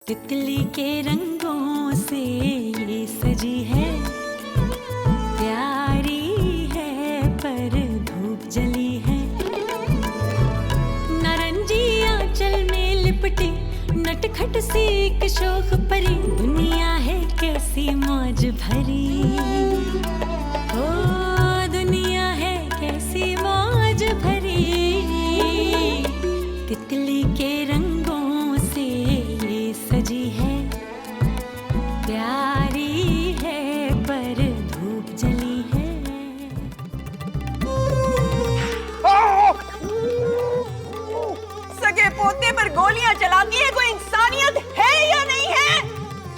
तितली के रंगों से ये सजी है, प्यारी है पर धूप जली है। नारंगी आंचल में लिपटी नटखट सी एक शोख परी, दुनिया है कैसी मौज भरी। ओ दुनिया है कैसी मौज भरी, तितली के रंगों से ये सजी है, प्यारी है पर धूप जली है। सगे पोते पर गोलियां चलाती है, कोई इंसानियत है या नहीं है?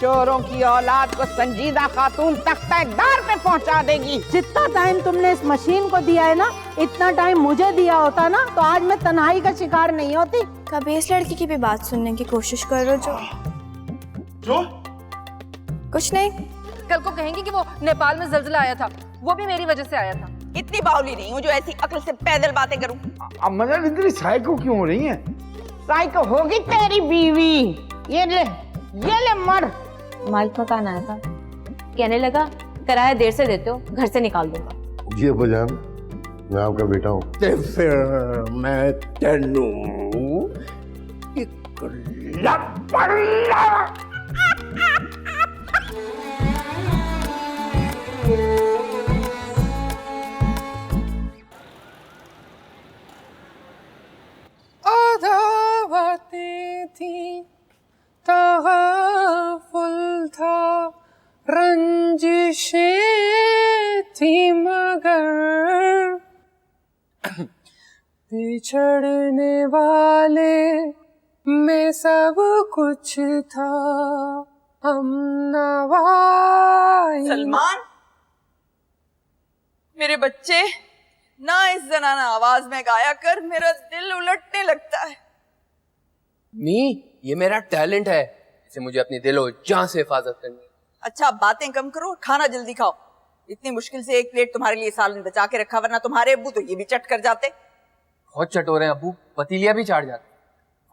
चोरों की औलाद को संजीदा खातून तख्ता-ए-दार पे पहुंचा देगी। जितना टाइम तुमने इस मशीन को दिया है ना, इतना टाइम मुझे दिया होता ना तो आज मैं तन्हाई का शिकार नहीं होती। कभी इस लड़की की भी बात सुनने की कोशिश करो। जो कुछ नहीं, कल को कहेंगी कि वो नेपाल में जलजिला आया था, वो भी मेरी वजह से आया था। इतनी बावली नहीं हूँ जो ऐसी अक्ल से पैदल बातें करूँ। अब मतलब इतनी साइको क्यों हो रही है? साइको होगी तेरी बीवी। ये ले मर। मालिक मकान आया था, कहने लगा किराया देर से देते हो, घर से निकाल दूंगा। जी अब्बाजान, मैं आपका बेटा हूँ। फिर मैं तेनू आधा बातें थी, तग़ाफ़ुल था, रंजिशें थी मगर बिछड़ने वाले में सब कुछ था हमनवा। सलमान, मेरे बच्चे ना इस जनाना आवाज में गाया कर, मेरा दिल उलटने लगता है। मी, ये मेरा टैलेंट है, इसे मुझे अपनी दिलो जान से हिफाजत करनी है। अच्छा बातें कम करो, खाना जल्दी खाओ। इतनी मुश्किल से एक प्लेट तुम्हारे लिए सालन बचा के रखा, वरना तुम्हारे अब्बू तो ये भी चट कर जाते। बहुत चटोरे हैं अब्बू, पतीलियां भी चाट जाते।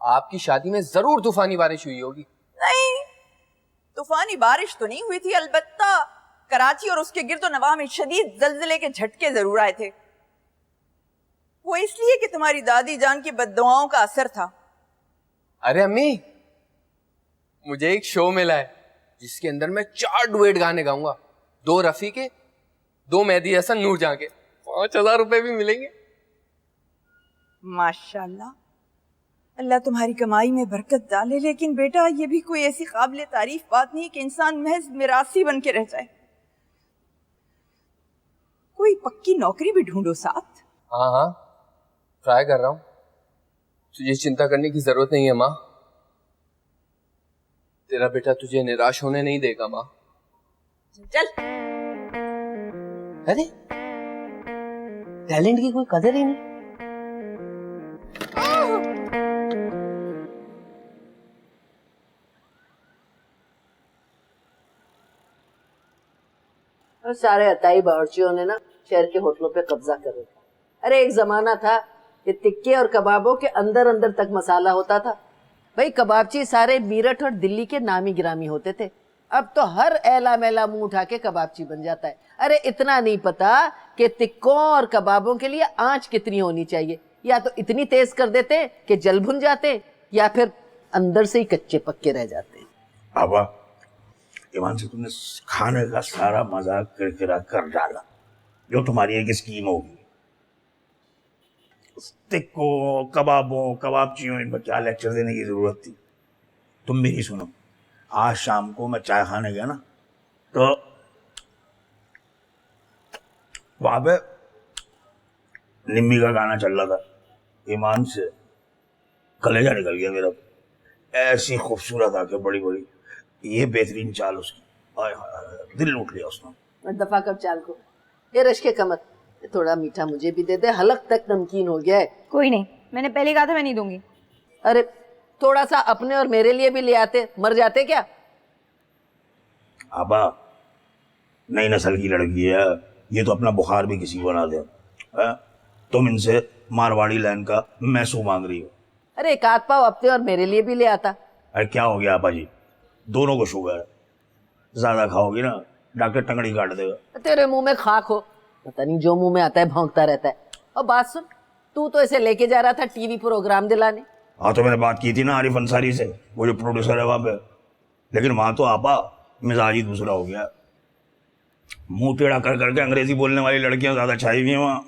आपकी शादी में जरूर तूफानी बारिश हुई होगी। नहीं, तूफानी बारिश तो नहीं हुई थी, अलबत्ता कराची और उसके गिरदोनवाह में शदीद जल्जले के झटके जरूर आए थे। वो इसलिए कि तुम्हारी दादी जान की बद्दुआओं का असर था। अरे अम्मी, मुझे एक शो मिला है जिसके अंदर मैं 4 डुएट गाने गाऊंगा, 2 रफी के, 2 मेहदी हसन नूर जहां के। 5000 रुपए भी मिलेंगे। माशाल्लाह, अल्लाह तुम्हारी कमाई में बरकत डाले। लेकिन बेटा, ये भी कोई ऐसी काबिल तारीफ बात नहीं कि इंसान महज मिरासी बन के रह जाए। कोई पक्की नौकरी भी ढूंढो साथ। हाँ हाँ, ट्राई कर रहा हूँ। तुझे चिंता करने की जरूरत नहीं है माँ, तेरा बेटा तुझे निराश होने नहीं देगा माँ। चल। अरे टैलेंट की कोई कदर ही नहीं। और सारे अताई बावर्चियों ने ना शहर के होटलों पे कब्जा कर रखा। अरे एक जमाना था कि टिक्के और कबाबों के अंदर अंदर तक मसाला होता था। भाई कबाबची सारे मीरठ और दिल्ली के नामी गिरामी होते थे। अब तो हर एला मेला मुंह उठा के कबाबची बन जाता है। अरे इतना नहीं पता कि टिक्कों और कबाबों के लिए आंच कितनी होनी चाहिए। या तो इतनी तेज कर देते कि जल भुन जाते, या फिर अंदर से ही कच्चे पक्के रह जाते। आबा, ईमान से तुमने खाने का सारा मजाक किरकिरा कर डाला। जो तुम्हारी एक स्कीम होगी, टिक्कों, कबाबों, कबाबचियों, इन पर क्या लेक्चर देने की जरूरत थी? तुम मेरी सुनो, आज शाम को मैं चाय खाने गया ना, तो वहां पे निम्मी का गाना चल रहा था। ईमान से कलेजा निकल गया मेरा। ऐसी खूबसूरत आंखें, बड़ी बड़ी, ये बेहतरीन चाल उसकी, आय हाय, दिल लूट लिया उसने। दफा कर चाल को। ये रश्के कमर, थोड़ा मीठा मुझे भी दे दे, हलक तक नमकीन हो गया है। कोई नहीं, मैंने पहले कहा था मैं नहीं दूंगी। अरे थोड़ा सा अपने और मेरे लिए भी ले आते, मर जाते क्या? आबा, नई नस्ल की लड़की है, ये तो अपना बुखार भी किसी को बना दे। तुम इनसे मारवाड़ी लाइन का मैसू मांग रही हो। अरे एक आध पाव अपने और मेरे लिए भी ले आता। अरे क्या हो गया आपा जी, दोनों को शुगर है, ज्यादा खाओगी ना डॉक्टर टंगड़ी काट देगा। तेरे मुंह में खाक हो, पता नहीं जो मुंह में आता है भौंकता रहता है। और बात सुन, तू तो ऐसे लेके जा रहा था टीवी प्रोग्राम दिलाने। हाँ तो मैंने बात की थी ना आरिफ अंसारी से, वो जो प्रोड्यूसर है वहां पे, लेकिन वहां तो आपा मिजाज ही दूसरा हो गया। मुंह टेढ़ा कर करके अंग्रेजी बोलने वाली लड़कियां ज्यादा छाई हुई हैं वहाँ।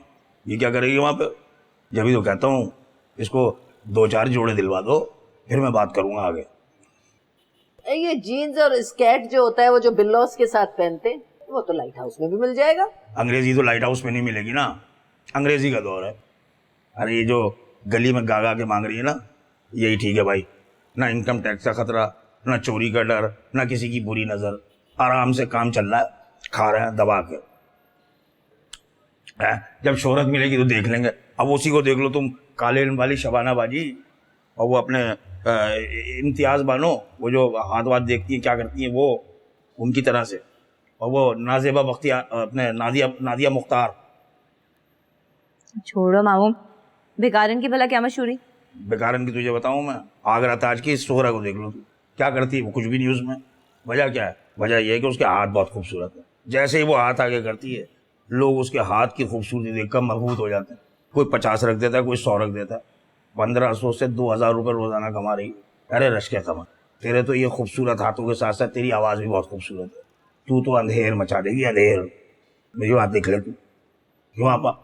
ये क्या करेगी वहां पे? जब भी तो कहता हूँ इसको 2-4 जोड़े दिलवा दो, फिर मैं बात करूंगा आगे। ये जीन्स और स्कर्ट जो होता है वो जो बिल्लौस के साथ पहनते हैं, वो तो लाइट हाउस में भी मिल जाएगा। अंग्रेजी तो लाइट हाउस में नहीं मिलेगी ना, अंग्रेजी का दौर है। अरे ये जो गली में गागा के मांग रही है ना, यही ठीक है भाई। ना इनकम टैक्स का खतरा, ना चोरी का डर, ना किसी की बुरी नजर, आराम से काम चल रहा है, खा रहे हैं दबा के। जब शोहरत मिलेगी तो देख लेंगे। अब उसी को देख लो तुम, काले इल्म वाली शबाना बाजी और वो अपने इम्तियाज बानो, वो जो हाथ वाथ देखती है क्या करती है वो, उनकी तरह से। और वो नाजेबा बख्तियार, अपने नादिया मुख्तार। छोड़ो मामू, बेकारन की भला क्या मशहूरी? बेकारन की तुझे बताऊं मैं, आगरा ताज की सोहरा को देख लो तू, क्या करती है वो? कुछ भी नहीं उसमें। वजह क्या है? वजह यह है कि उसके हाथ बहुत खूबसूरत है। जैसे ही वो हाथ आगे करती है, लोग उसके हाथ की खूबसूरती देखकर मबहूत हो जाते हैं। कोई 50 रख देता है, कोई 100 रख देता है। 1500 से 2000 रुपये रोजाना कमा रही है। अरे रश क्या कमा, तेरे तो ये खूबसूरत हाथों के साथ साथ तेरी आवाज़ भी बहुत खूबसूरत है। तू तो अंधेर मचा देगी, अंधेर। मेरी बात देख ले तू, क्यों आपा?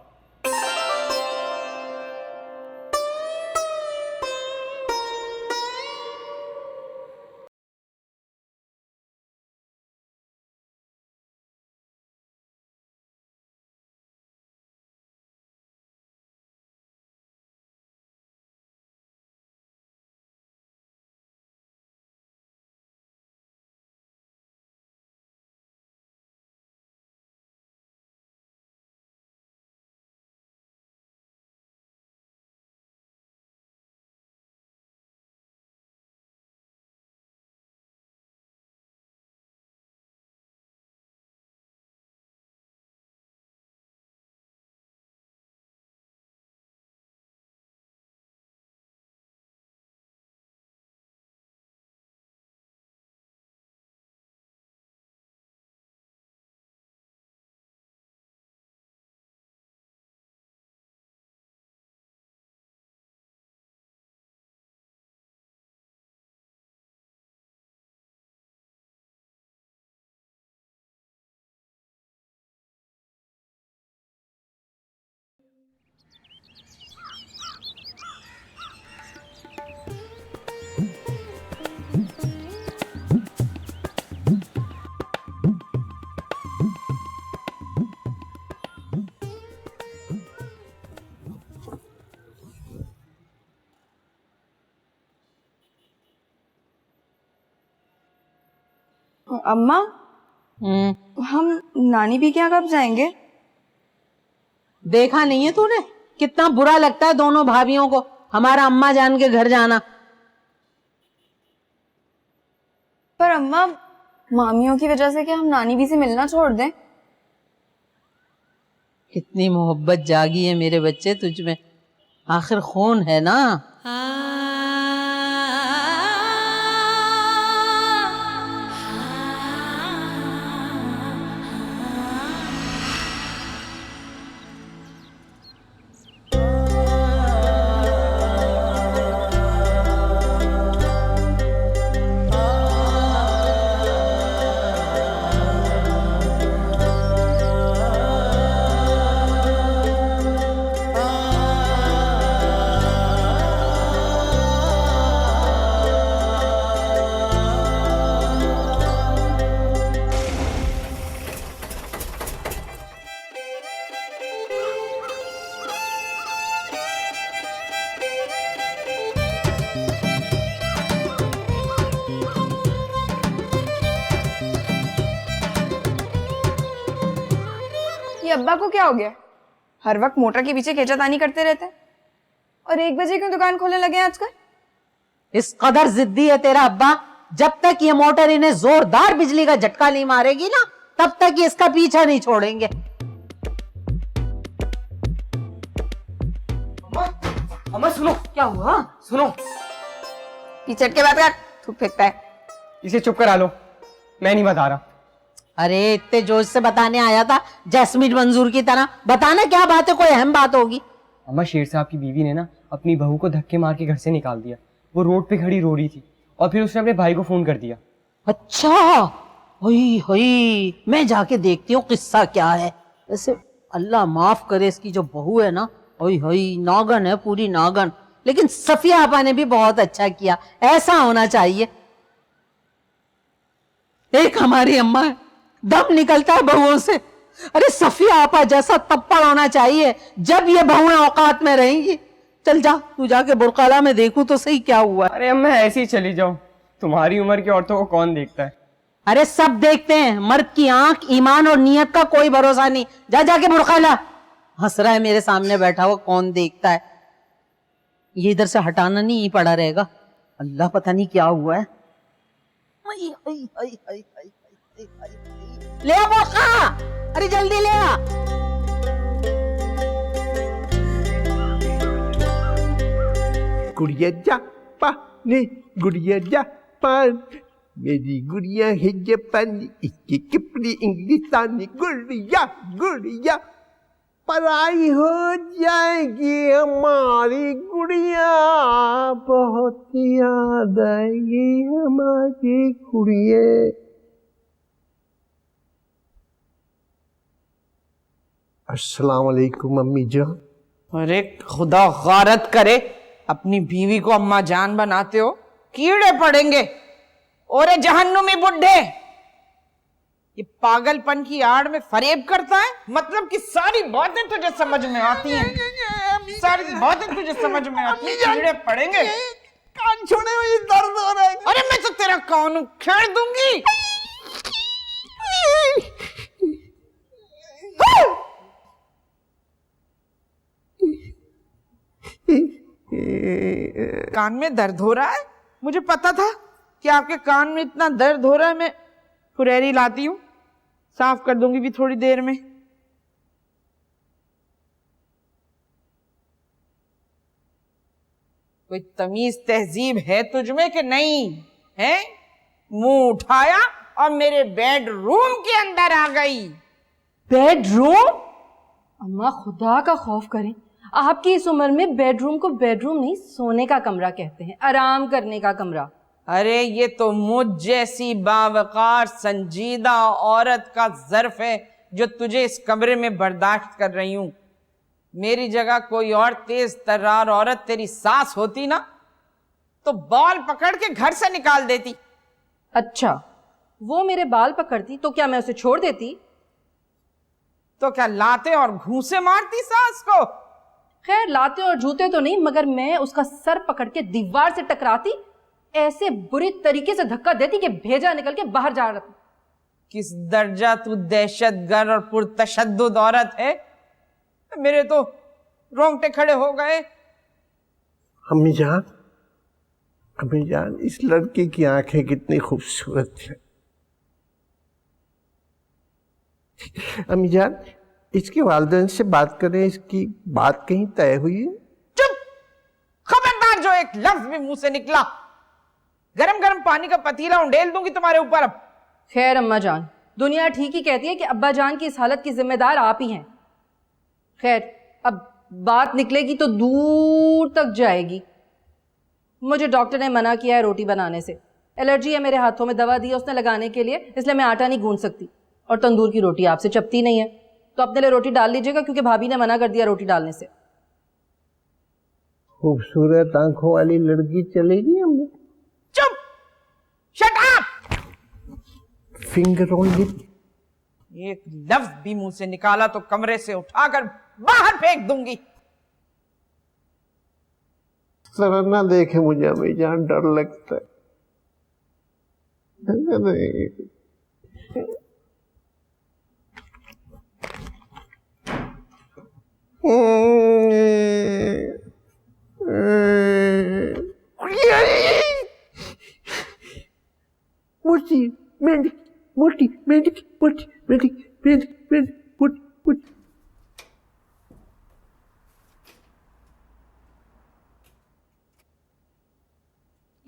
अम्मा, हम नानी भी क्या कब जाएंगे? देखा नहीं है तूने कितना बुरा लगता है दोनों भाभियों को हमारा अम्मा जान के घर जाना। पर अम्मा, मामियों की वजह से क्या हम नानी भी से मिलना छोड़ दें? कितनी मोहब्बत जागी है मेरे बच्चे तुझ में, आखिर खून है ना। ये अब्बा को क्या हो गया? हर वक्त मोटर के पीछे खींचातानी करते रहते हैं। और 1 बजे क्यों दुकान खोलने लगे हैं आजकल? इस कदर जिद्दी है तेरा अब्बा, जब तक ये मोटर इन्हें जोरदार बिजली का झटका नहीं मारेगी ना, तब तक ये इसका पीछा नहीं छोड़ेंगे। अम्मा सुनो। क्या हुआ? सुनो, पीछे के बाद थूक फेंकता है। इसे चुप करा लो, मैं नहीं बता रहा। अरे इतने जोश से बताने आया था जैस्मीन मंजूर की तरह, बताना क्या बात है, कोई अहम बात होगी। अम्मा, शेर साहब की बीवी ने ना अपनी बहू को धक्के मार के घर से निकाल दिया। वो रोड पे खड़ी रो रही थी और फिर उसने अपने भाई को फोन कर दिया। अच्छा, हुई हुई, मैं जाके देखती हूँ किस्सा क्या है। वैसे अल्लाह माफ करे, इसकी जो बहू है ना, हुई हुई नागन है, पूरी नागन। लेकिन सफिया आपा ने भी बहुत अच्छा किया, ऐसा होना चाहिए। एक हमारी अम्मा है, दम निकलता है बहुओं से। अरे सफिया आपा जैसा तप्पड़ होना चाहिए, जब ये बहुएं औकात में रहेंगी। चल जा, तू जाके बुरकाला में देखूं तो सही क्या हुआ। अरे अम्मा, ऐसे ही चली जाओ, तुम्हारी उम्र की औरतों को कौन देखता है। अरे सब देखते हैं, मर्द की आंख, ईमान और नियत का कोई भरोसा नहीं। जा जाके बुरकाला। हंस रहा है मेरे सामने बैठा हुआ, कौन देखता है। ये इधर से हटाना नहीं ही पड़ा रहेगा। अल्लाह पता नहीं क्या हुआ है। ले आ बुरका, अरे जल्दी ले आ। गुड़िया जापान, गुड़िया जापान, मेरी गुड़िया है जापानी, इसके कपड़े इंग्लिस्तानी। गुड़िया गुड़िया पराई हो जाएगी हमारी गुड़िया, बहुत याद आएगी हमारी गुड़िया। अस्सलाम वालेकुम अम्मी जान। अरे खुदा गारत करे, अपनी बीवी को अम्मा जान बनाते हो, कीड़े पड़ेंगे। और जहन्नुमी बुड्ढे, ये पागलपन की आड़ में फरेब करता है। मतलब कि सारी बातें तुझे समझ में आती हैं, सारी बातें तुझे समझ में आती हैं, कीड़े पड़ेंगे। कान छोड़े, मुझे दर्द हो रहा है। अरे मैं तो तेरा कान उखेड़ दूंगी। कान में दर्द हो रहा है? मुझे पता था कि आपके कान में इतना दर्द हो रहा है। मैं फुरैरी लाती हूँ, साफ कर दूंगी भी थोड़ी देर में। कोई तमीज तहजीब है तुझमें कि नहीं है? मुंह उठाया और मेरे बेडरूम के अंदर आ गई। बेडरूम? अम्मा खुदा का खौफ करें, आपकी इस उम्र में बेडरूम को बेडरूम नहीं, सोने का कमरा कहते हैं, आराम करने का कमरा। अरे ये तो मुझ जैसी बावकार संजीदा औरत का ज़र्फ है जो तुझे इस कमरे में बर्दाश्त कर रही हूं। मेरी जगह कोई और तेज तर्रार औरत तेरी सास होती ना, तो बाल पकड़ के घर से निकाल देती। अच्छा, वो मेरे बाल पकड़ती तो क्या मैं उसे छोड़ देती? तो क्या लाते और घूंसे मारती सास को? खैर लाते और जूते तो नहीं, मगर मैं उसका सर पकड़ के दीवार से टकराती, ऐसे बुरी तरीके से धक्का देती कि भेजा निकल के बाहर जा रहा था। किस दर्जा तू दहशतगर्द और पुरतशद्दुद औरत है, मेरे तो रोंगटे खड़े हो गए। अम्मी जान, इस लड़के की आंखें कितनी खूबसूरत है। अम्मी जान, इसके वालिदैन से बात करें, इसकी बात कहीं तय हुई है? चुप! खबरदार, जो एक लफ्ज भी मुंह से निकला, गरम गरम पानी का पतीला उंडेल दूंगी तुम्हारे ऊपर अब। खैर अम्मा जान, दुनिया ठीक ही कहती है कि अब्बा जान की इस हालत की जिम्मेदार आप ही हैं। खैर अब बात निकलेगी तो दूर तक जाएगी। मुझे डॉक्टर ने मना किया है रोटी बनाने से, एलर्जी है मेरे हाथों में, दवा दी है उसने लगाने के लिए, इसलिए मैं आटा नहीं गूंथ सकती। और तंदूर की रोटी आपसे चपती नहीं है, तो अपने लिए रोटी डाल लीजिएगा, क्योंकि भाभी ने मना कर दिया रोटी डालने से। खूबसूरत आंखों वाली लड़की चलेगी अम्मी? चुप! Shut up! Finger on lip. एक लफ्ज भी मुंह से निकाला तो कमरे से उठाकर बाहर फेंक दूंगी। जरा ना देखे मुझे अम्मी जान, डर लगता है। मोटी मेंढक, मोटी मेंढक, मोटी मेंढक, मेंढक, मेंढक, मोटी मोटी।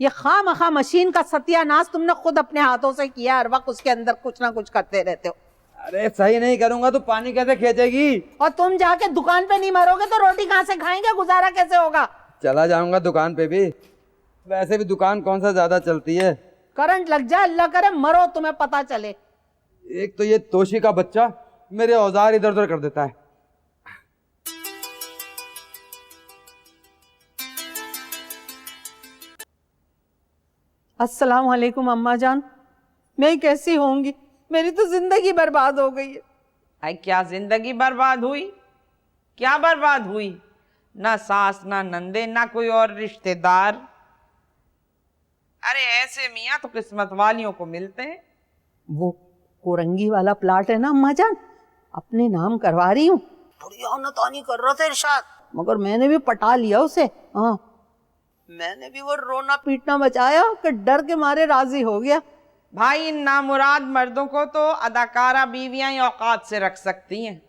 ये खामखा मशीन का सत्यानाश तुमने खुद अपने हाथों से किया, हर वक्त उसके अंदर कुछ ना कुछ करते रहते हो। अरे सही नहीं करूंगा तो पानी कैसे खींचेगी? और तुम जाके दुकान पे नहीं मरोगे तो रोटी कहाँ से खाएंगे, गुजारा कैसे होगा? चला जाऊंगा दुकान पे भी, वैसे भी दुकान कौन सा ज्यादा चलती है। करंट लग जाए, अल्लाह करे मरो तुम्हें पता चले। एक तो ये तोशी का बच्चा मेरे औजार इधर उधर कर देता है। अस्सलाम वालेकुम अम्मा जान, मैं कैसी होंगी? मेरी तो जिंदगी बर्बाद हो गई है। आई क्या जिंदगी बर्बाद हुई? क्या बर्बाद हुई? ना सास ना नंदे ना कोई और रिश्तेदार। अरे ऐसे मियाँ तो किस्मत वालियों को मिलते हैं। वो कोरंगी वाला प्लाट है ना अम्मा जान, अपने नाम करवा रही हूँ। थोड़ी आनाकानी कर रहा था इरशाद, मगर मैंने भी पटा लिया उसे। हाँ, मैंने भी वो रोना पीटना बचाया कि डर के मारे राजी हो गया। भाई इन नामुराद मर्दों को तो अदाकारा बीवियां ही औकात से रख सकती हैं,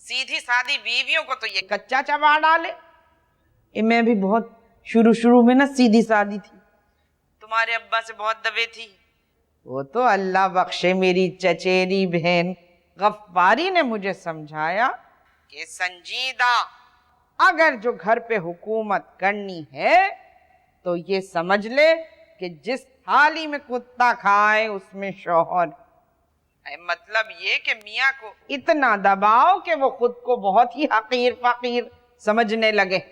सीधी सादी बीवियों को तो ये कच्चा चबा डाले। मैं भी बहुत शुरू में ना सीधी सादी थी, तुम्हारे अब्बा से बहुत दबे थी। वो तो अल्लाह बख्शे मेरी चचेरी बहन गफ्फारी ने मुझे समझाया कि संजीदा अगर जो घर पे हुकूमत करनी है तो ये समझ ले कि जिस थाली में कुत्ता खाए उसमें शौहर। मतलब ये कि मियाँ को इतना दबाओ कि वो खुद को बहुत ही हकीर फकीर समझने लगे,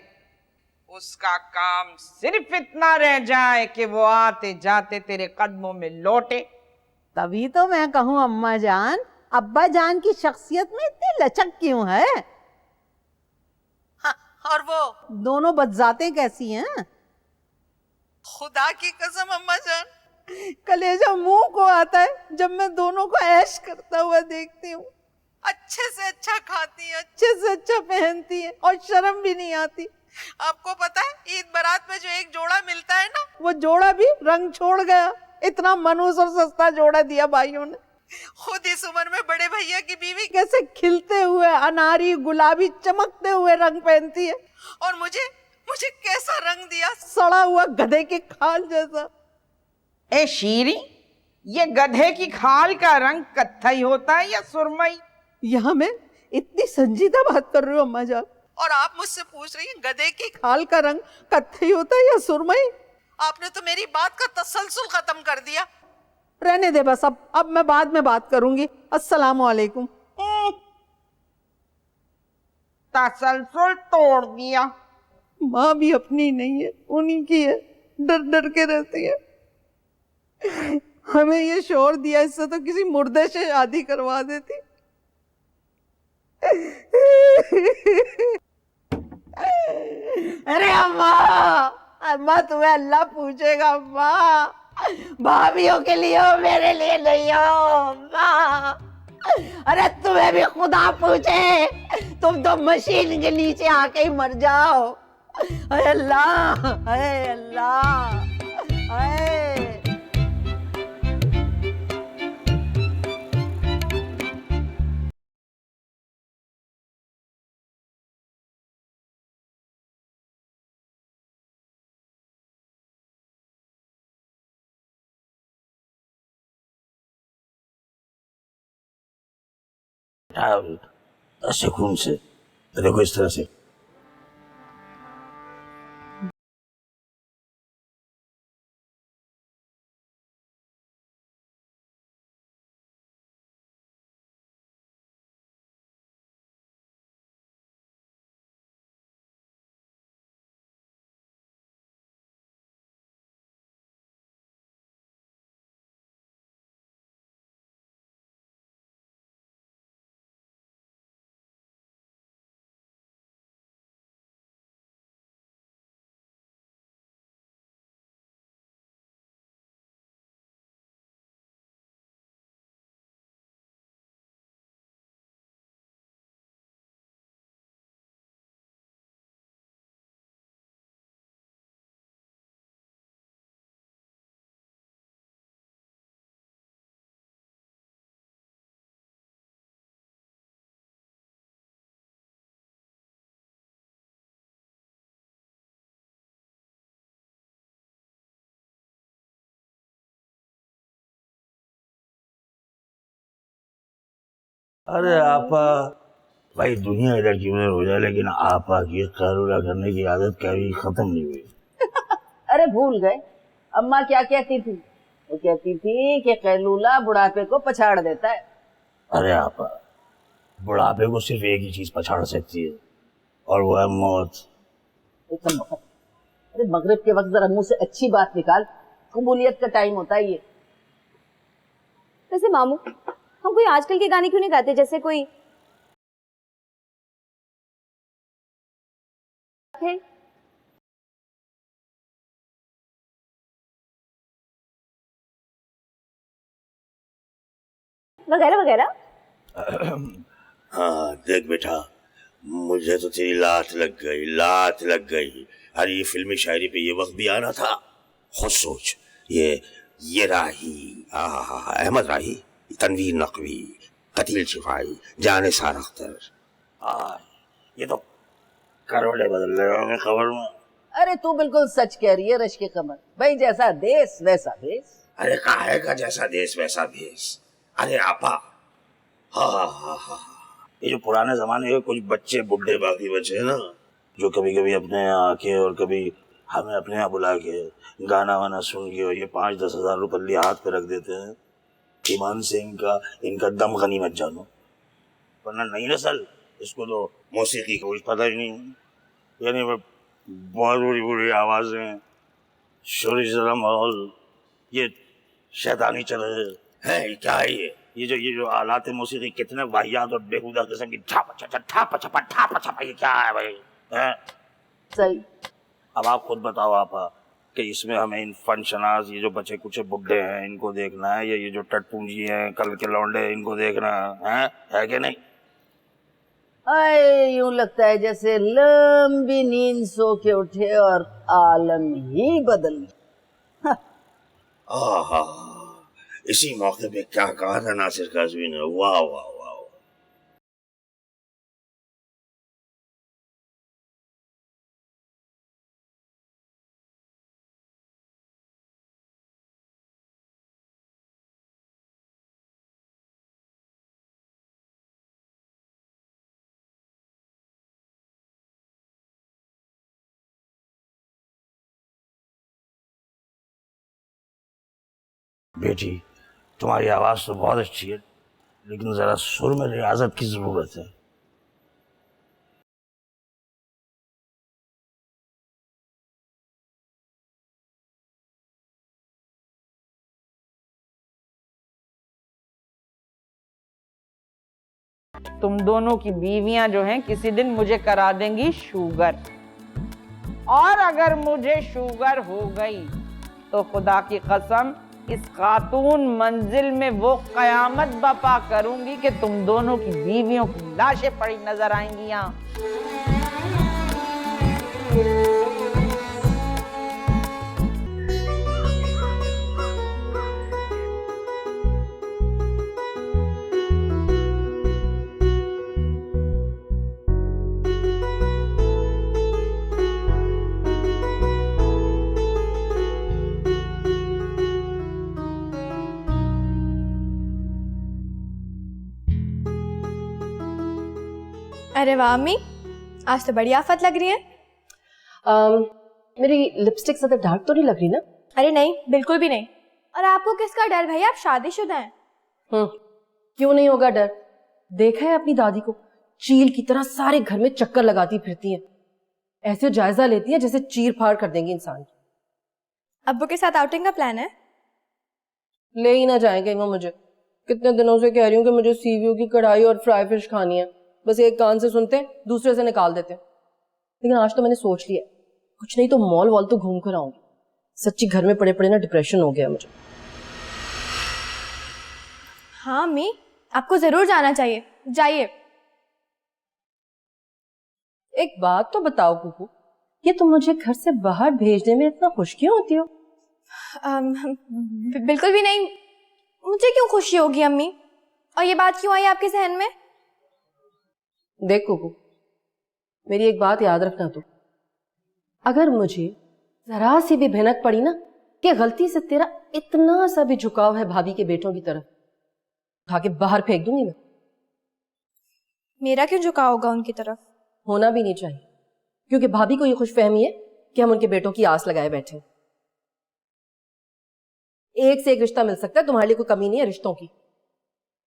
उसका काम सिर्फ इतना रह जाए कि वो आते जाते तेरे कदमों में लौटे। तभी तो मैं कहूँ अम्मा जान, अब्बा जान की शख्सियत में इतनी लचक क्यों है? हाँ, और वो दोनों बदजाते कैसी हैं? खुदा की कसम अम्मा जान, कलेजा मुंह को आता है जब मैं दोनों को ऐश करता हुआ देखती हूँ। अच्छे से अच्छा खाती है, अच्छे से अच्छा पहनती है और शर्म भी नहीं आती। आपको पता है ईद बारात में जो एक जोड़ा मिलता है ना, वो जोड़ा भी रंग छोड़ गया। इतना मनूस और सस्ता जोड़ा दिया भाइयों ने। खुद इस उम्र में बड़े भैया की बीवी कैसे खिलते हुए अनारी गुलाबी चमकते हुए रंग पहनती है, और मुझे कैसा रंग दिया, सड़ा हुआ गधे की खाल जैसा। ए शीरी, ये गधे की खाल का रंग कत्थई होता है या सुरमई? यहाँ मैं इतनी संजीदा बात कर रही हूँ अम्मा जान, और आप मुझसे पूछ रही हैं गधे की खाल का रंग कत्थई होता है या सुरमई? आपने तो मेरी बात का तसलसल खत्म कर दिया। रहने दे बस, अब मैं बाद में बात करूंगी। अस्सलाम वालेकुम। तसलसल तोड़ दिया। माँ भी अपनी नहीं है, उन्हीं की है, डर डर के रहती है। हमें ये शोर दिया, इससे तो किसी मुर्दे से शादी करवा देती। अरे अम्मा, अम्मा तुम्हें अल्लाह पूछेगा अम्मा, भाभियों के लिए हो, मेरे लिए नहीं हो अम्मा। अरे तुम्हें भी खुदा पूछे, तुम तो मशीन के नीचे आके ही मर जाओ। अरे अल्लाह, अरे अल्लाह, अरे ऐसे खून से देखो इस तरह से अरे आपा, भाई दुनिया इधर की उधर हो जाए लेकिन आपा की खैरूला करने की आदत कभी खत्म नहीं हुई। अरे भूल गए, अम्मा क्या कहती थी? वो कहती थी कि कैलूला बुढ़ापे को पछाड़ देता है। अरे आपा, बुढ़ापे को सिर्फ एक ही चीज पछाड़ सकती है और वो है मौत। अरे मगरिब के वक्त जरा मुंह से अच्छी बात निकाल, कबूलियत का टाइम होता है ये। वैसे मामू, हम कोई आजकल के गाने क्यों नहीं गाते, जैसे कोई वगैरह वगैरह? हाँ देख बेटा, मुझे तो तेरी लात लग गई, लात लग गई। अरे ये फिल्मी शायरी पे ये वक्त भी आना था। खुद सोच, ये राही, अहमद राही, तनवीर नकवी, कतील शिफाई, जानिसार अख्तर, ये तो करोड़े बदल रहे होंगे खबर में। अरे तू बिल्कुल सच कह रही है रश के कमर भाई, जैसा देश वैसा भेष। अरे काहे का जैसा देश वैसा भेष। अरे आपा, हाँ, ये जो पुराने जमाने के कुछ बच्चे बुढ़े बाकी बच्चे हैं ना, जो कभी कभी अपने यहाँ आके और कभी हमें अपने यहाँ बुला के गाना वाना सुन के और ये 5-10 हज़ार रुपये हाथ पे रख देते हैं, ईमान से इनका दम गनीमत जानो, वरना नई नस्ल इसको तो मौसीकी का कुछ पता ही नहीं। यानी बहुत बुरी आवाजें, शोर शराबा माहौल, ये शैतानी चल रहे हैं। क्या है ये जो आलात मौसीकी कितने वाहियात और बेहुदा किस्म की ठाप छपा, ये क्या है भाई? सही। अब आप खुद बताओ आपा कि इसमें हमें इन फनशनाज, ये जो बच्चे कुछ बुड्ढे हैं इनको देखना है, या ये जो टटपूंजी हैं कल के लौंडे इनको देखना है कि नहीं? यूं लगता है जैसे लंबी नींद सो के उठे और आलम ही बदल गया। इसी मौके पे क्या कहा था नासिर काज़मी ने, वाह वाह वाह। बेटी, तुम्हारी आवाज तो बहुत अच्छी है, लेकिन जरा सुर में रियाजत की जरूरत है। तुम दोनों की बीवियां जो हैं किसी दिन मुझे करा देंगी शुगर, और अगर मुझे शुगर हो गई तो खुदा की कसम इस खातून मंजिल में वो कयामत बपा करूंगी कि तुम दोनों की बीवियों की लाशें पड़ी नजर आएंगी यहाँ। अरे वाह अम्मी, आज तो बड़ी आफत लग रही है। मेरी लिपस्टिक ज्यादा डार्क तो नहीं लग रही ना? अरे नहीं, बिल्कुल भी नहीं। और आपको किसका डर भैया, आप शादीशुदा हैं। क्यों नहीं होगा डर? देखा है अपनी दादी को, चील की तरह सारे घर में चक्कर लगाती फिरती हैं, ऐसे जायजा लेती हैं जैसे चीर फाड़ कर देंगी इंसान की। अब्बू के साथ आउटिंग का प्लान है? ले ही ना जाएंगे वो मुझे, कितने दिनों से कह रही हूँ कि मुझे सीवीओ की कढ़ाई और फ्राई फिश खानी है, बस एक कान से सुनते हैं दूसरे से निकाल देते हैं। लेकिन आज तो मैंने सोच लिया, कुछ नहीं तो मॉल वॉल तो घूम कर आऊंगी। सच्ची घर में पड़े पड़े ना डिप्रेशन हो गया मुझे। हाँ अम्मी, आपको जरूर जाना चाहिए, जाइए। एक बात तो बताओ कुकू, ये तुम मुझे घर से बाहर भेजने में इतना खुश क्यों होती हो? बिल्कुल भी नहीं, मुझे क्यों खुशी होगी अम्मी? और ये बात क्यों आई आपके जहन में? देख कुकू, मेरी एक बात याद रखना तू, अगर मुझे जरा सी भी भनक पड़ी ना कि गलती से तेरा इतना सा भी झुकाव है भाभी के बेटों की तरफ, उठा के बाहर फेंक दूंगी मैं। मेरा क्यों झुकाव होगा उनकी तरफ? होना भी नहीं चाहिए, क्योंकि भाभी को ये खुशफहमी है कि हम उनके बेटों की आस लगाए बैठे। एक से एक रिश्ता मिल सकता है, तुम्हारे लिए कोई कमी नहीं है रिश्तों की।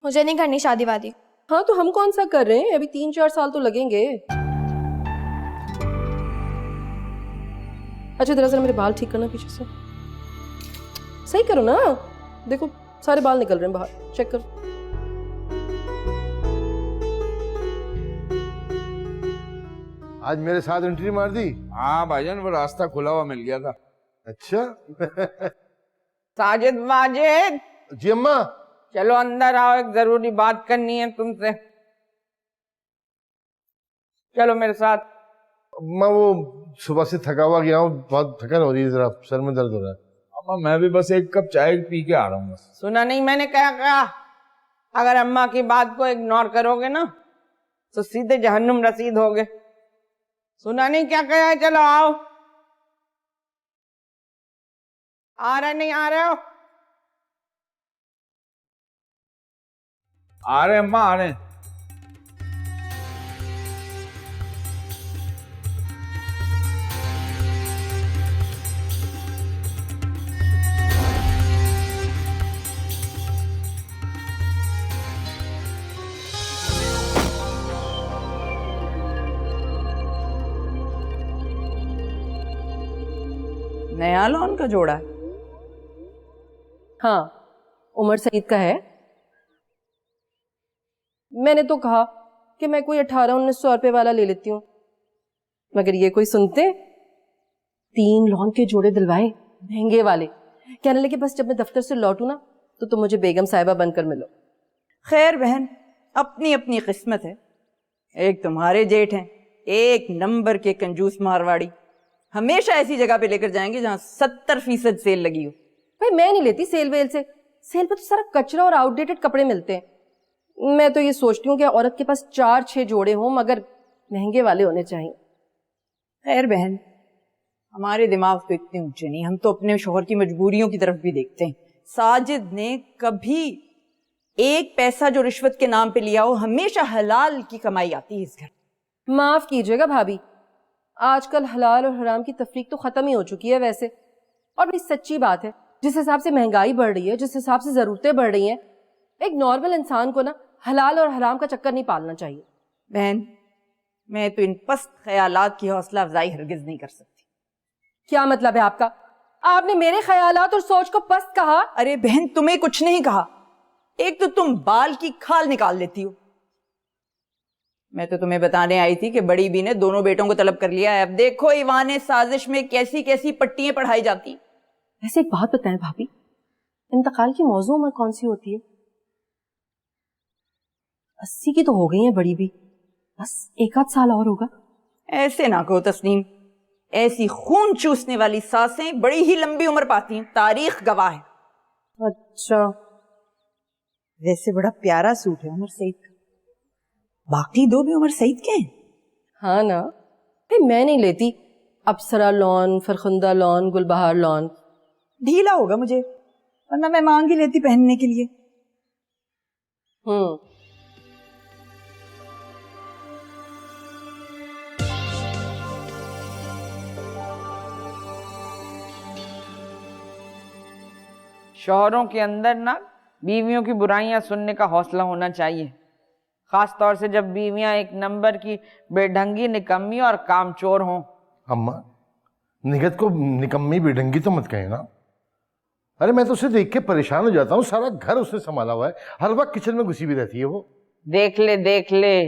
मुझे नहीं करनी शादी वादी। हाँ तो हम कौन सा कर रहे हैं, अभी 3-4 साल तो लगेंगे। अच्छा दरअसल मेरे बाल ठीक करना पीछे से, सही करो ना, देखो सारे बाल निकल रहे हैं बाहर, चेक करो। आज मेरे साथ एंट्री मार दी। हाँ भाईजान, वो रास्ता खुला हुआ मिल गया था। अच्छा साजिद वाजिद, जी अम्मा। चलो अंदर आओ, एक जरूरी बात करनी है तुमसे। चलो मेरे साथ। अम्मा वो सुबह से थका हुआ गया हूँ, बहुत थकन हो रही है, जरा सर में दर्द हो रहा है। अम्मा मैं भी बस एक कप चाय पी के आ रहा हूँ बस। सुना नहीं मैंने क्या कहा? अगर अम्मा की बात को इग्नोर करोगे ना तो सीधे जहन्नुम रसीद होगे। सुना नहीं क्या कहा है? चलो आओ। आ रहे नहीं आ रहे हो? आ रहे अम्मा, आ रहे। नया लॉन का जोड़ा है? हाँ उमर सईद का है। मैंने तो कहा कि मैं कोई 1800-1900 रुपए वाला ले लेती हूँ, मगर ये कोई सुनते। 3 लॉन के जोड़े दिलवाए, महंगे वाले। कहने लगे बस जब मैं दफ्तर से लौटू ना तो तुम मुझे बेगम साहिबा बनकर मिलो। खैर बहन, अपनी अपनी किस्मत है। एक तुम्हारे जेठ हैं, एक नंबर के कंजूस मारवाड़ी, हमेशा ऐसी जगह पे लेकर जाएंगे जहां 70% सेल लगी हो। भाई मैं नहीं लेती सेल वेल से, सेल पे तो सारा कचरा और आउटडेटेड कपड़े मिलते हैं। मैं तो ये सोचती हूँ कि औरत के पास 4-6 जोड़े हों, मगर महंगे वाले होने चाहिए। खैर बहन, हमारे दिमाग तो इतने ऊंचे नहीं, हम तो अपने शोहर की मजबूरियों की तरफ भी देखते हैं। साजिद ने कभी एक पैसा जो रिश्वत के नाम पे लिया हो, हमेशा हलाल की कमाई आती है इस घर। माफ कीजिएगा भाभी, आजकल हलाल और हराम की तफरीक तो खत्म ही हो चुकी है वैसे। और बड़ी सच्ची बात है, जिस हिसाब से महंगाई बढ़ रही है, जिस हिसाब से जरूरतें बढ़ रही हैं, एक नॉर्मल इंसान को ना हलाल और हराम का चक्कर नहीं पालना चाहिए। बहन, मैं तो इन पस्त ख्यालात की हौसला अफजाई हरगिज नहीं कर सकती। क्या मतलब है आपका? आपने मेरे ख्यालात और सोच को पस्त कहा? अरे बहन, तुम्हें कुछ नहीं कहा। एक तो तुम बाल की खाल निकाल लेती हो। मैं तो तुम्हें बताने आई थी कि बड़ी बी ने दोनों बेटों को तलब कर लिया है। अब देखो ईवान साजिश में कैसी कैसी पट्टियां पढ़ाई जाती। वैसे एक बात बताएं भाभी, इंतकाल की मौजू उम्र कौन सी होती है? 80 की तो हो गई है बड़ी बी, बस 1-8 साल और होगा। ऐसे ना कहो तस्नीम, ऐसी खून चूसने वाली सासें बड़ी ही लंबी उम्र पाती हैं, तारीख गवाह है। अच्छा, वैसे बड़ा प्यारा सूट है उमर सईद का। बाकी 2 भी उमर सईद के हैं। हाँ ना, मैं नहीं लेती अप्सरा लॉन, फरखुंदा लॉन, गुलबहार लॉन। ढीला होगा मुझे, वरना मैं मांग ही लेती पहनने के लिए। शौहरों के अंदर ना बीवियों की बुराइयां सुनने का हौसला होना चाहिए, खास तौर से जब बीवियां एक नंबर की बेढंगी, निकम्मी और कामचोर हों। अम्मा, निगत को निकम्मी बेढंगी तो मत कहे ना। अरे मैं तो उसे देख के परेशान हो जाता हूँ, सारा घर उसने संभाला हुआ है, हर वक्त किचन में घुसी भी रहती है वो। देख ले देख ले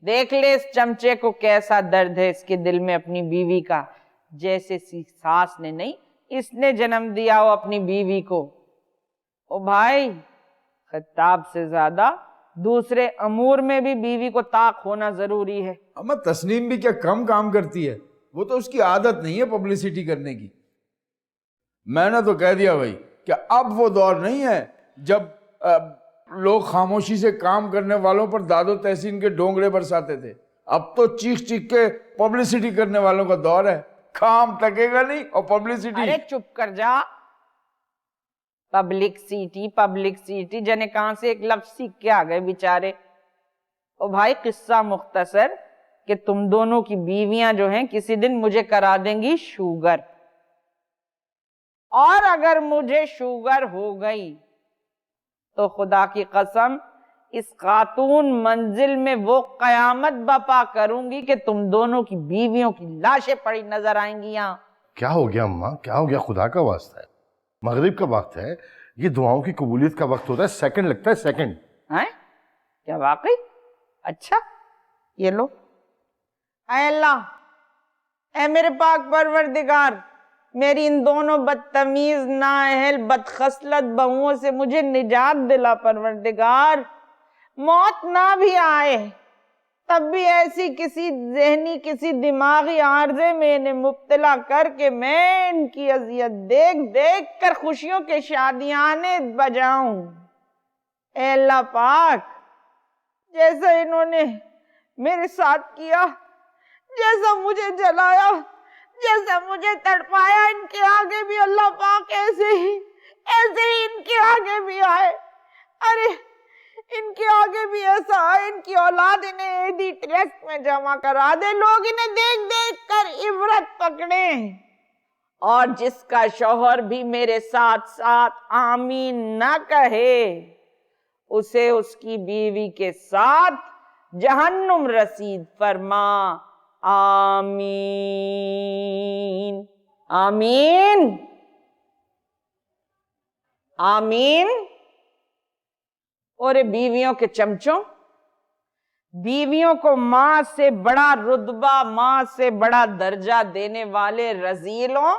देख ले इस चमचे को, कैसा दर्द है इसके दिल में अपनी बीवी का। जैसे सास ने नहीं, इसने जन्म दिया हो अपनी बीवी को। ओ भाई, खिताब से ज्यादा दूसरे अमूर में भी बीवी को ताक होना जरूरी है। अम्मा तस्नीम भी क्या कम काम करती है? वो तो उसकी आदत नहीं है पब्लिसिटी करने की। मैंने तो कह दिया भाई कि अब वो दौर नहीं है जब लोग खामोशी से काम करने वालों पर दादो तहसीन के डोंगरे बरसाते थे। अब तो चीख चीख के पब्लिसिटी करने वालों का दौर है। काम तकेगा नहीं और पब्लिसिटी। अरे चुप कर जा। पब्लिक सिटी जने कहां से एक लफ्ज सीख के आ गए बेचारे। ओ भाई किस्सा मुख्तसर कि तुम दोनों की बीवियां जो हैं किसी दिन मुझे करा देंगी शुगर, और अगर मुझे शुगर हो गई तो खुदा की कसम इस खातून मंजिल में वो कयामत बपा करूंगी कि तुम दोनों की बीवियों की लाशें पड़ी नजर आएंगी यहाँ। क्या हो गया अम्मा, क्या हो गया? खुदा का वास्ता है, मगरिब का वक्त है, ये दुआओं की कबूलियत का वक्त होता है, सेकंड लगता है सेकंड। हैं? क्या वाकई? अच्छा ये लो। ऐ अल्लाह, ऐ मेरे पाक परवरदिगार, मेरी इन दोनों बदतमीज नाअहल बदखसलत बहुओं से मुझे निजात दिला परवरदिगार। मौत ना भी आए तब भी ऐसी किसी जहनी किसी दिमागी आर्जे में इन्हें मुब्तला करके मैं इनकी अजियत देख देख कर खुशियों के शादियाने बजाऊं। ऐ अल्लाह पाक, जैसा इन्होंने मेरे साथ किया, जैसा मुझे जलाया, जैसा मुझे तड़पाया, इनके आगे भी अल्लाह पाक ऐसे ही इनके आगे भी आए। अरे इनके आगे भी ऐसा आए, इनकी औलाद इन्हें एडी ट्रस्ट में जमा करा दे, लोग इन्हें देख देख कर इबरत पकड़े, और जिसका शौहर भी मेरे साथ साथ आमीन ना कहे उसे उसकी बीवी के साथ जहन्नुम रसीद फरमा। आमीन आमीन आमीन। और बीवियों के चमचों, बीवियों को मां से बड़ा रुतबा, मां से बड़ा दर्जा देने वाले रजीलों,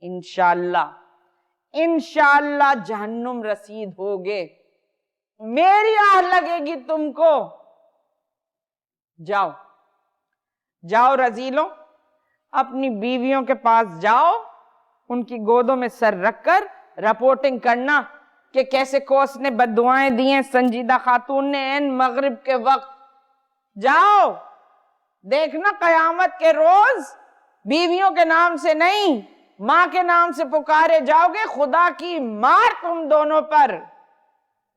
इंशाअल्लाह इंशाअल्लाह जहन्नुम रसीद होगे, मेरी आह लगेगी तुमको। जाओ जाओ रजीलों, अपनी बीवियों के पास जाओ, उनकी गोदों में सर रखकर रिपोर्टिंग करना कि कैसे कोस ने बद्दुआएं दी हैं संजीदा खातून ने एन मगरिब के वक्त। जाओ देखना कयामत के रोज बीवियों के नाम से नहीं, मां के नाम से पुकारे जाओगे, खुदा की मार तुम दोनों पर।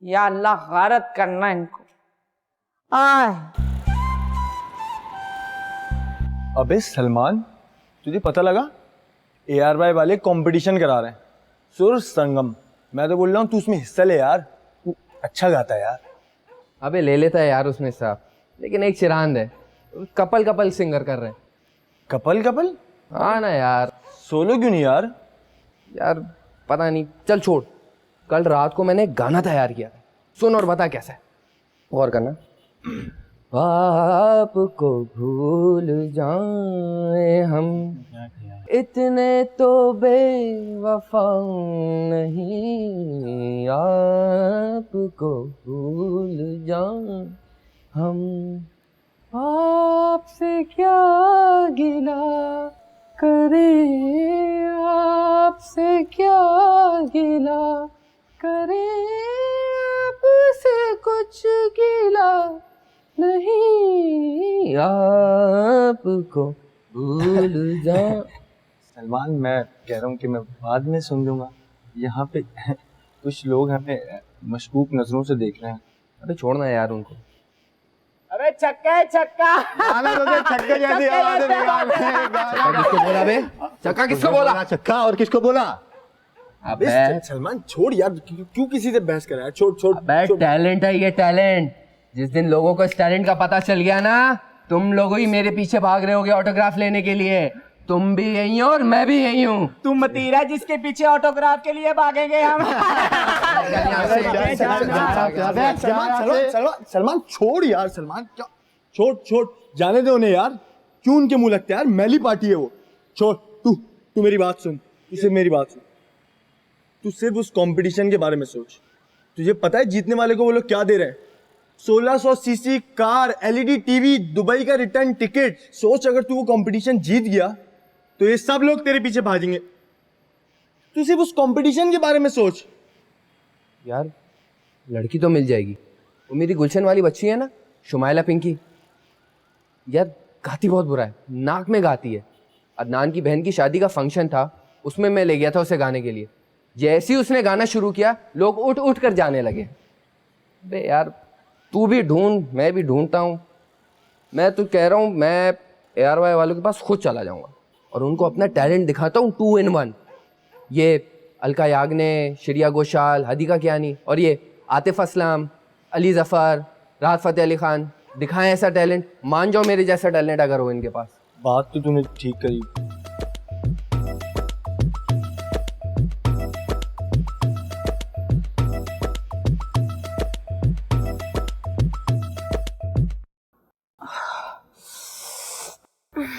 या अल्लाह गारत करना इनको। अबे सलमान, तुझे पता लगा ARY वाले कंपटीशन करा रहे हैं, सुर संगम। मैं तो बोल रहा हूँ तू उसमें हिस्सा ले यार, तू अच्छा गाता है यार। अबे ले लेता है यार उसमें हिस्सा, लेकिन एक चिरांद है, कपल कपल सिंगर कर रहे हैं। Couple couple? हाँ ना यार। सोलो क्यों नहीं यार? यार पता नहीं, चल छोड़। कल रात को मैंने गाना तैयार किया, सुन और बता कैसा है। गौर करना। आपको भूल जाए हम इतने तो बेवफा नहीं, आपको भूल जाए हम, आपसे क्या गिला करे, आपसे क्या गिला करे, आपसे कुछ गिला नहीं, आपको भूल जा। सलमान, मैं कह रहा हूँ कि मैं बाद में सुन लूंगा, यहाँ पे कुछ लोग हमें मशकूक नजरों से देख रहे हैं। अबे छोड़ना यार उनको। अबे छक्का है छक्का। छक्के जैसी आवाज़ें निकाल रहे हैं। किसको बोला बे? छक्का किसको बोला? छक्का और किसको बोला? अबे सलमान छोड़ यार, क्यों किसी से बहस कर रहा है? छोड़ छोड़। अबे टैलेंट है ये, टैलेंट। जिस दिन लोगों को इस टैलेंट का पता चल गया ना, तुम लोग ही मेरे पीछे भाग रहे होगे ऑटोग्राफ लेने के लिए। तुम भी यही हो और मैं भी यही हूँ। तुम मतीरा जिसके पीछे ऑटोग्राफ के लिए भागेंगे हम। सलमान छोड़ यार, सलमान क्या, छोड़ छोड़, जाने दो उन्हें यार, क्यों उनके मुंह लगते हैं यार, मैली पार्टी है वो। छोड़, तू मेरी बात सुन, तू सिर्फ मेरी बात सुन, तू सिर्फ उस कंपटीशन के बारे में सोच। तुझे पता है जीतने वाले को वो लोग क्या दे रहे हैं? 1600 CC car, LED TV, Dubai का रिटर्न टिकट। सोच अगर तू वो कंपटीशन जीत गया तो ये सब लोग तेरे पीछे भागेंगे। तू सिर्फ उस कंपटीशन के बारे में सोच यार। लड़की तो मिल जाएगी, वो मेरी गुलशन वाली बच्ची है ना, शुमाइला पिंकी। यार गाती बहुत बुरा है, नाक में गाती है। अदनान की बहन की शादी का फंक्शन था, उसमें मैं ले गया था उसे गाने के लिए। जैसे ही उसने गाना शुरू किया, लोग उठ उठ कर जाने लगे। बे यार तू भी ढूंढ, मैं भी ढूंढता हूँ। मैं तो कह रहा हूँ मैं ARY वालों के पास खुद चला जाऊँगा और उनको अपना टैलेंट दिखाता हूँ 2 in 1। ये अलका याग्ने, श्रेया घोषाल, हदीका कियानी और ये आतिफ असलम, अली जफ़र, राहत फ़तेह अली खान, दिखाएं ऐसा टैलेंट। मान जाओ मेरे जैसा टैलेंट अगर हो इनके पास। बात तो तूने ठीक करी।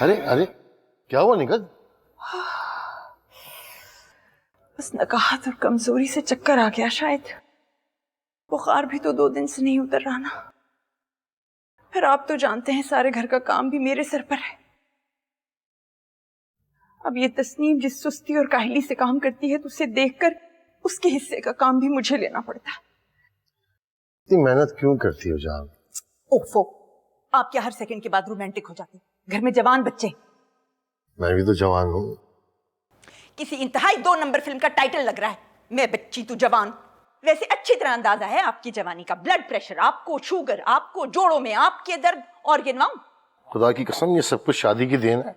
अरे अरे क्या हुआ निगत? बस नकाहत और कमजोरी से चक्कर आ गया शायद। बुखार भी तो 2 दिन से नहीं उतर रहा ना। फिर आप तो जानते हैं सारे घर का काम भी मेरे सर पर है। अब ये तस्नीम जिस सुस्ती और काहली से काम करती है तो उसे देखकर उसके हिस्से का काम भी मुझे लेना पड़ता है। इतनी मेहनत क्यों करती हो जान? ओफो, आप क्या हर सेकंड के बाद रोमांटिक हो जाते? घर में जवान बच्चे। मैं भी तो जवान हूँ। किसी इंतहाई 2 नंबर फिल्म का टाइटल लग रहा है, मैं बच्ची तू जवान। वैसे अच्छी तरह अंदाजा है आपकी जवानी का। ब्लड प्रेशर आपको, शुगर आपको, जोड़ों में आपके दर्द और गिनवाऊं। खुदा की कसम ये सब कुछ शादी की देन है,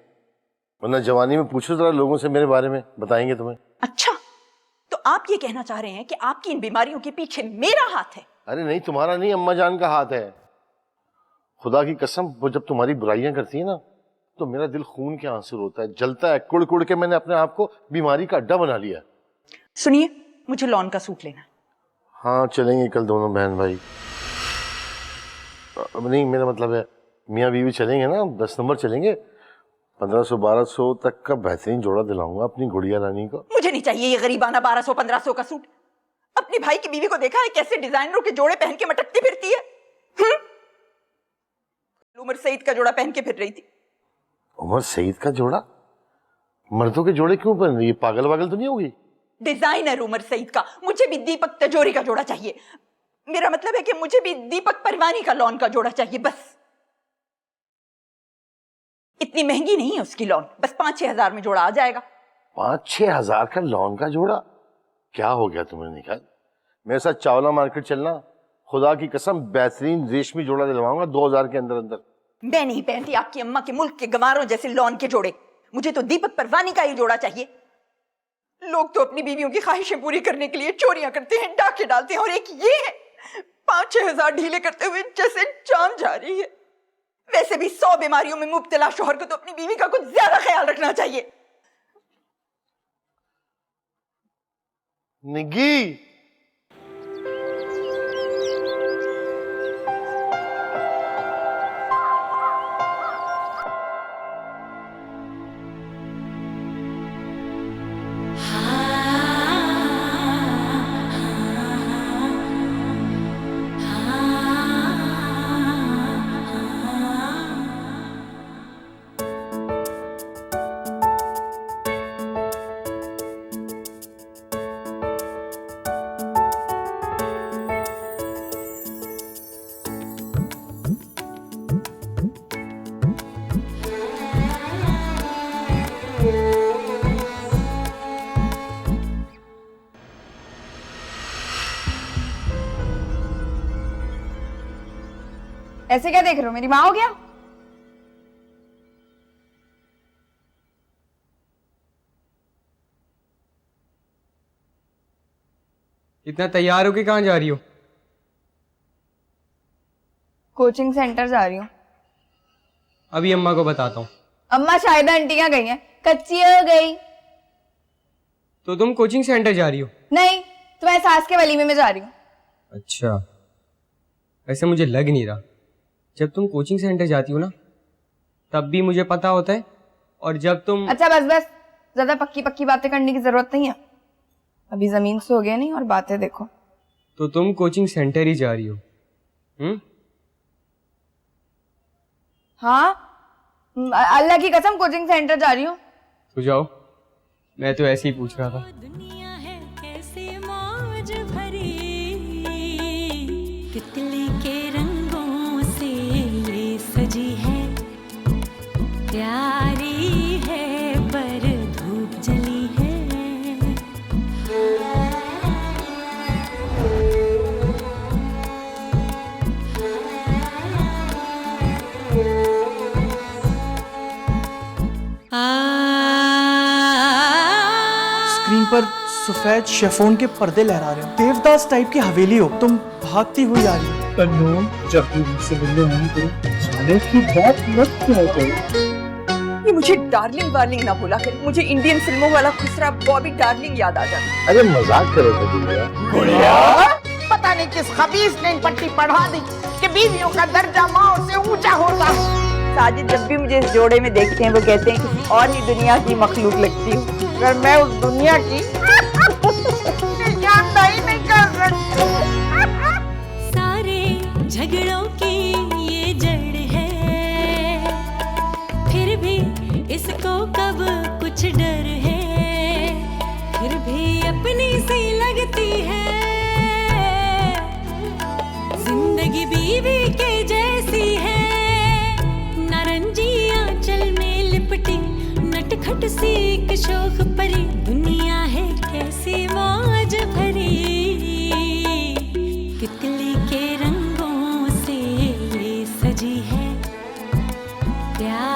वरना जवानी में पूछो जरा लोगों से मेरे बारे में, बताएंगे तुम्हें। अच्छा, तो आप ये कहना चाह रहे हैं कि आपकी इन बीमारियों के पीछे मेरा हाथ है? अरे नहीं, तुम्हारा नहीं, अम्मा जान का हाथ है। खुदा की कसम वो जब तुम्हारी बुराइयां करती है ना तो मेरा दिल खून के आंसू रोता है, जलता है। कुड़ कुड़ के मैंने अपने आप को बीमारी का अड्डा बना लिया। सुनिए, मुझे लॉन का सूट लेना है। हाँ चलेंगे कल दोनों बहन भाई। अब नहीं, मेरा मतलब है मियाँ बीवी चलेंगे ना, 10 नंबर चलेंगे। 1500-1200 तक का बेहतरीन जोड़ा दिलाऊंगा अपनी गुड़िया रानी को। मुझे नहीं चाहिए ये गरीबाना 1200-1500 का सूट। अपने भाई की बीवी को देखा है कैसे डिजाइनरों के जोड़े पहन के मटकती फिरती है? उमर सईद का जोड़ा पहन के फिर रही थी। उमर सईद का जोड़ा? मर्दों के जोड़े क्यों पहन रही है? पागल वागल तो नहीं होगी? डिजाइनर उमर सईद का। मुझे भी दीपक तिजोरी का जोड़ा चाहिए। मेरा मतलब है कि मुझे भी दीपक परवानी का लॉन का जोड़ा चाहिए। बस इतनी महंगी नहीं है उसकी लॉन, बस 5-6 हजार में जोड़ा आ जाएगा। 5-6 हजार का लॉन का जोड़ा? क्या हो गया तुम्हें निकाल? मेरे साथ चावला मार्केट चलना, खुदा की कसम बेहतरीन रेशमी जोड़ा दिलवाऊंगा 2000 के अंदर अंदर। मैं नहीं पहनती आपकी अम्मा के मुल्क के गंवारों जैसे लॉन के जोड़े। मुझे तो दीपक परवानी का ही जोड़ा चाहिए। लोग तो अपनी बीवियों की ख्वाहिशें पूरी करने के लिए चोरियां करते हैं, डाके डालते हैं, और एक ये है 5-6 हजार ढीले करते हुए जैसे जान जा रही है। वैसे भी 100 बीमारियों में मुब्तला शौहर को तो अपनी बीवी का कुछ ज्यादा ख्याल रखना चाहिए। निगी, ऐसे क्या देख रहे हो? मेरी माँ हो गया? इतना तैयार हो के कहाँ जा रही हो? कोचिंग सेंटर जा रही हूँ। अभी अम्मा को बताता हूँ। अम्मा शायद आंटियां गई हैं, कच्ची हो गई। तो तुम कोचिंग सेंटर जा रही हो? नहीं, तुम्हारे सास के वलीमे में जा रही हूँ। अच्छा, वैसे मुझे लग नहीं रहा। जब तुम कोचिंग सेंटर जाती हो ना तब भी मुझे पता होता है, और जब तुम... अच्छा बस बस, ज्यादा पक्की पक्की बातें करने की जरूरत नहीं है। अभी जमीन से हो गया नहीं, और बातें देखो। तो तुम कोचिंग सेंटर ही जा रही हो? हाँ, अल्लाह की कसम कोचिंग सेंटर जा रही हूँ। तो जाओ, मैं तो ऐसे ही पूछ रहा था। दुनिया है कैसे मौज भरी, तितली के रंगों से ये सजी है, प्यारी है पर धूप जली है। सफेद शेफोन के पर्दे लहरा रहे हो, देवदास टाइप की हवेली हो, तुम भागती हुई आ रही हो। तन्नूर, जब भी मुझसे मिलने आए तो जाने की बात मत किया करो। ये मुझे डार्लिंग वार्लिंग ना बोला कर, मुझे इंडियन फिल्मों वाला खुसरा बॉबी डार्लिंग याद आ जाता। अरे मजाक करो गुड़िया। पता नहीं किस खबीस ने इन पट्टी पढ़ा दी कि बीवियों का दर्जा माँ से ऊंचा होता। साजिद जब भी मुझे इस जोड़े में देखते हैं वो कहते हैं किसी और ही दुनिया की मखलूक लगती हूँ। अगर मैं उस दुनिया की निशानदाही नहीं कर सकती। सारे झगड़ों की ये जड़ है, फिर भी इसको कब कुछ डर है, फिर भी अपनी सी लगती है, जिंदगी बीवी के जैसी है, नारंगी आंचल में लिपटी नटखट सी एक शोख परी, दुनिया है कैसी मौज भरी, तितली के रंगों से ये सजी है प्यार